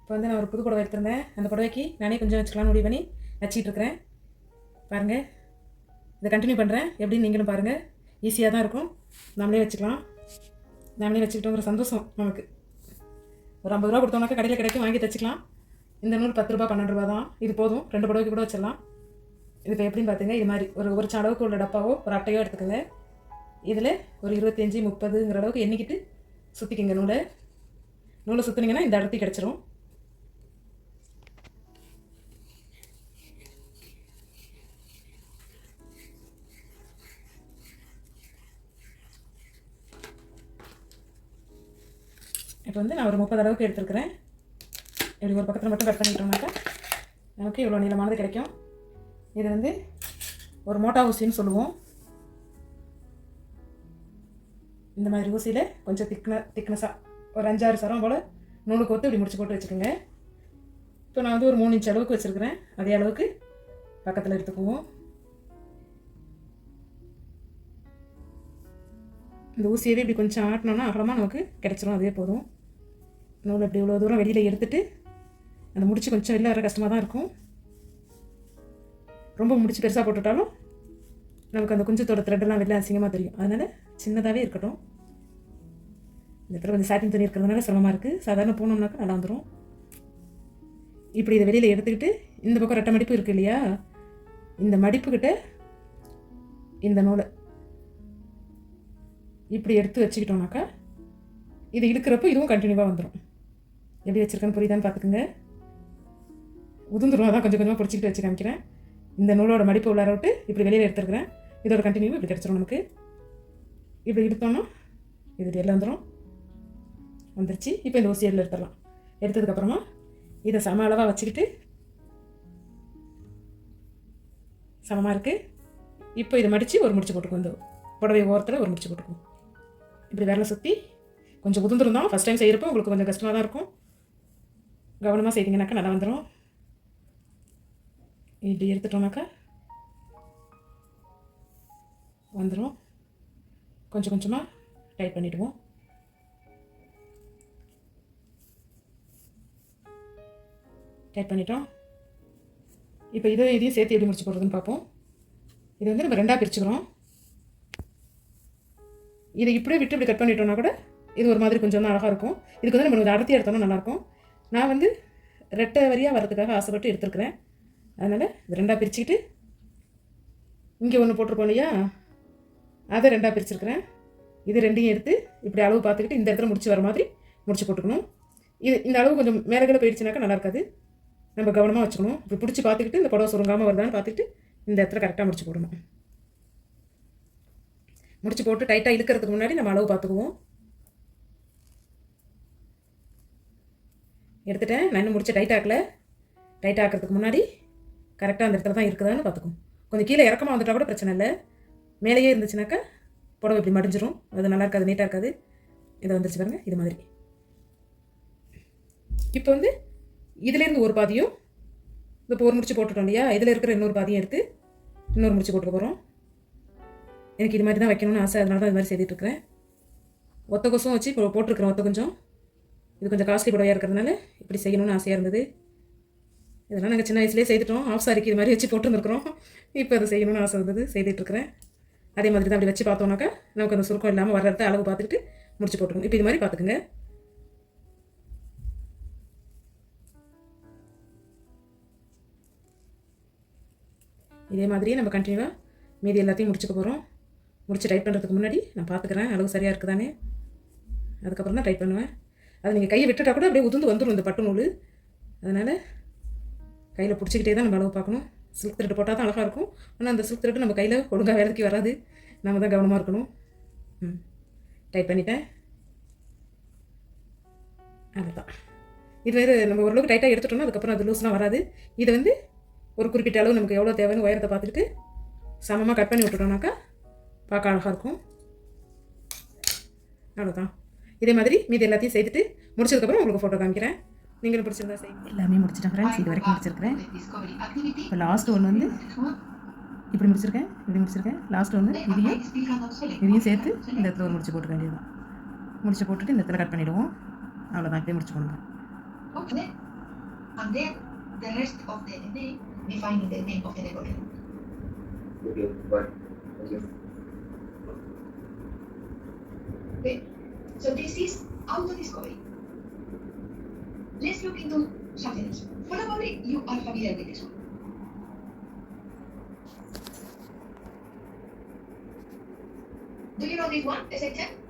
இப்போ வந்து நான் ஒரு புது புடவை எடுத்திருந்தேன். அந்த புடவைக்கு நானே கொஞ்சம் வச்சுக்கலாம்னு முடிவு பண்ணி வச்சிட்டு இருக்கிறேன். பாருங்கள், இதை கண்டினியூ பண்ணுறேன். எப்படின்னு நீங்களும் பாருங்கள். ஈஸியாக தான் இருக்கும். நம்மளே வச்சுக்கலாம். நாமளே வச்சுக்கிட்டோங்கிற சந்தோஷம் நமக்கு. ஒரு 50 ரூபா கொடுத்தோம்னாக்கா கடையில் கிடைக்கும், வாங்கி தைச்சிக்கலாம். இந்த நூல் 10 ரூபா 12 ரூபா தான். இது போதும், 2 புடவைக்கு கூட வச்சிடலாம். இது இப்போ எப்படின்னு பார்த்தீங்க, இது மாதிரி ஒரு அளவுக்கு உள்ள டப்பாவோ ஒரு அட்டையோ எடுத்துக்கோங்க. இதில் ஒரு 25 30ங்கிற அளவுக்கு எண்ணிக்கிட்டு சுற்றிக்கிங்க. நூலை சுற்றினீங்கன்னா இந்த அடர்த்தி கிடச்சிரும். இப்போ வந்து நான் ஒரு 30 அளவுக்கு எடுத்துருக்கிறேன். இப்படி ஒரு பக்கத்தில் மட்டும் கட் பண்ணிக்கிட்டோம்னாக்கா நமக்கு இவ்வளோ நீளமானது கிடைக்கும். இது வந்து ஒரு மோட்டா ஊசின்னு சொல்லுவோம். இந்த மாதிரி ஊசியில் கொஞ்சம் திக்னஸாக ஒரு 5-6 சரம் போல் நூலுக்கு ஒத்து இப்படி முடிச்சு போட்டு வச்சுக்கோங்க. இப்போ நான் வந்து ஒரு 3 இன்ச் அளவுக்கு வச்சுருக்கிறேன். அதே அளவுக்கு பக்கத்தில் எடுத்துக்குவோம். இந்த ஊசியவே இப்படி கொஞ்சம் ஆட்டினோன்னா அகலமாக நமக்கு கிடச்சிரும். அதுவே போதும். நூல் இப்படி இவ்வளோ தூரம் வெளியில் எடுத்துகிட்டு அந்த முடிச்சு கொஞ்சம் வெளில வர கஷ்டமாக தான் இருக்கும். ரொம்ப முடிச்சு பெருசாக போட்டுவிட்டாலும் நமக்கு அந்த குஞ்சத்தோட த்ரெட்டெல்லாம் வெளில அசிங்கமாக தெரியும். அதனால் சின்னதாகவே இருக்கட்டும். இந்த இடத்துல கொஞ்சம் சாட்டின் துணி இருக்கிறதுனால சிரமமாக இருக்குது. சாதாரண பூனோம்னாக்கா நல்லா வந்துடும். இப்படி இதை வெளியில் எடுத்துக்கிட்டு இந்த பக்கம் ரெட்டை மடிப்பு இருக்குது இல்லையா, இந்த மடிப்புக்கிட்ட இந்த நூலை இப்படி எடுத்து வச்சுக்கிட்டோம்னாக்கா இது இழுக்கிறப்போ இதுவும் கண்டினியூவாக வந்துடும். எப்படி வச்சுருக்கேன்னு புரியுதான்னு பார்த்துக்குங்க. உதுந்துடும், அதான் கொஞ்சம் கொஞ்சமாக பிடிச்சிக்கிட்டு வச்சு காமிக்கிறேன். இந்த நூலோட மடிப்பு உள்ளார விட்டு இப்படி வெளியில் எடுத்துருக்கிறேன். இதோட கண்டினியூ இப்படி கிடச்சிரும் நமக்கு. இப்படி எடுத்தோன்னா இது எல்லாம் வந்துருச்சு. இப்போ இந்த ஊசி எடுத்துடலாம். எடுத்ததுக்கப்புறமா இதை சம அளவாக வச்சுக்கிட்டு சமமாக இருக்குது. இப்போ இதை மடித்து ஒரு முடிச்சு போட்டுக்கும். இந்த புடவை ஓரத்தில் ஒரு முடிச்சு போட்டுக்கும். இப்படி விரலை சுற்றி கொஞ்சம் உதிர்ந்துருந்தோம். ஃபஸ்ட் டைம் செய்கிறப்போ உங்களுக்கு கொஞ்சம் கஷ்டமாக தான் இருக்கும். கவனமாக செய்தீங்கன்னாக்கா நல்லா வந்துடும். இப்படி எடுத்துட்டோம்னாக்கா வந்துடும். கொஞ்சம் கொஞ்சமாக டைட் பண்ணிவிடுவோம். டைட் பண்ணிட்டோம். இப்போ இதையும் சேர்த்து எப்படி முடிச்சு போடுறதுன்னு பார்ப்போம். இது வந்து நம்ம 2ஆக பிரிச்சுக்கிறோம். இதை இப்படியே விட்டு இப்படி கட் பண்ணிட்டோம்னா கூட இது ஒரு மாதிரி கொஞ்சம் அழகாக இருக்கும். இதுக்கு வந்து நம்ம கொஞ்சம் அடர்த்தி எடுத்தோம்னா நல்லாயிருக்கும். நான் வந்து ரெட்டை வரியாக வரதுக்காக ஆசைப்பட்டு எடுத்துருக்கிறேன். அதனால் இது 2ஆக பிரிச்சுக்கிட்டு இங்கே ஒன்று போட்டிருக்கோம் இல்லையா, அதை 2ஆக பிரிச்சுருக்கிறேன். இது 2ஐயும் எடுத்து இப்படி அளவு பார்த்துக்கிட்டு இந்த இடத்துல முடிச்சு வர மாதிரி முடிச்சு போட்டுக்கணும். இந்த அளவு கொஞ்சம் மேலே கீழே போயிடுச்சுனாக்கா நல்லா இருக்காது. நம்ம கவனமாக வச்சுக்கணும். இப்படி பிடிச்சி பார்த்துக்கிட்டு இந்த புடவை சுருங்காமல் வருதான்னு பார்த்துக்கிட்டு இந்த இடத்துல கரெக்டாக முடிச்சு போடணும். முடிச்சு போட்டு டைட்டாக இழுக்கிறதுக்கு முன்னாடி நம்ம அளவு பார்த்துக்குவோம். எடுத்துட்டேன். நான் இன்னும் முடிச்சு டைட் ஆக்கிறதுக்கு முன்னாடி கரெக்டாக அந்த இடத்துல தான் இருக்குதான்னு பார்த்துக்கும். கொஞ்சம் கீழே இறக்கமாக வந்துட்டால் கூட பிரச்சனை இல்லை. மேலேயே இருந்துச்சுனாக்கா புடவை இப்படி மடிஞ்சிரும். அது நல்லா இருக்காது, நீட்டாக இருக்காது. இதை வந்துருச்சு பாருங்க, இது மாதிரி. இப்போ வந்து இதுலேருந்து ஒரு பாதியும் இப்போ ஒரு முடிச்சு போட்டுட்டோம் இல்லையா, இதில் இருக்கிற இன்னொரு பாதியும் எடுத்து இன்னொரு முடிச்சு போட்டுக்க போகிறோம். எனக்கு இது மாதிரி தான் வைக்கணும்னு ஆசை. அதனால தான் இது மாதிரி செய்துட்ருக்கிறேன். ஒத்த கொசும் வச்சு இப்போ போட்டிருக்கிறேன். ஒத்த கொஞ்சம் இது கொஞ்சம் காஸ்ட்லி புடவையாக இருக்கிறதுனால இப்படி செய்யணும்னு ஆசையாக இருந்தது. இதெல்லாம் நாங்கள் சின்ன வயசுலேயே செய்துட்டோம். ஆஃப் சாரிக்கு இது மாதிரி வச்சு போட்டுருந்துருக்குறோம். இப்போ அதை செய்யணும்னு ஆசை இருந்தது, செய்துட்ருக்கிறேன். அதே மாதிரி தான் அப்படி வச்சு பார்த்தோம்னாக்கா நமக்கு அந்த சுருக்கம் இல்லாமல் வர்றத அளவு பார்த்துக்கிட்டு முடிச்சு போட்டுக்கணும். இப்போ இது மாதிரி பார்த்துக்குங்க. இதே மாதிரியே நம்ம கண்டினியூவாக மீதி எல்லாத்தையும் முடிச்சுக்க போகிறோம். முடிச்சு டைட் பண்ணுறதுக்கு முன்னாடி நான் பார்த்துக்கிறேன் அளவு சரியாக இருக்குதானே. அதுக்கப்புறம் தான் டைட் பண்ணுவேன். அதை நீங்கள் கையை விட்டுட்டா கூட அப்படியே உதிர்ந்து வந்துடும் இந்த பட்டு நூல். அதனால் கையில் பிடிச்சிக்கிட்டே தான் நம்ம அளவு பார்க்கணும். சில்க் த்ரெட் போட்டால் தான் அழகாக இருக்கும். ஆனால் அந்த சில்க் த்ரெட் நம்ம கையில் ஒழுங்காக வேலைக்கு வராது. நம்ம தான் கவனமாக இருக்கணும். டைட் பண்ணிட்டேன். அதுதான் இது வேறு நம்ம ஓரளவுக்கு டைட்டாக எடுத்துட்டோம்னா அதுக்கப்புறம் அது லூஸ்லாம் வராது. இதை வந்து ஒரு குறிப்பிட்ட அளவு நமக்கு எவ்வளோ தேவைன்னு உயரத்தை பார்த்துட்டு சமமாக கட் பண்ணி விட்டுட்டோம்னாக்கா பார்க்க அழகாக இருக்கும். அவ்வளோதான். இதே மாதிரி மீதி எல்லாத்தையும் செய்துட்டு முடிச்சதுக்கப்புறம் உங்களுக்கு ஃபோட்டோ காமிக்கிறேன். நீங்களும் பிடிச்சிருந்தா செய்யுங்க. எல்லாமே முடிச்சிட்டேன் ஃப்ரெண்ட்ஸ். இது வரைக்கும் முடிச்சிருக்கிறேன். இப்போ லாஸ்ட் ஒன்று வந்து இப்படி முடிச்சிருக்கேன். லாஸ்ட் ஒன்று இதையும் சேர்த்து இந்த இடத்துல ஒரு முடிச்சு போட்டுக்க வேண்டியது தான். முடிச்சு போட்டுட்டு இந்த இடத்துல கட் பண்ணிவிடுவோம். அவ்வளோதான். இப்படியே முடிச்சு போடுங்க. And then the rest of the name defining the name of the neighborhood. Okay, bye. Thank you. Okay, so this is auto discovery. Let's look into something else. Probably you are familiar with this one. Do you know this one, SHM?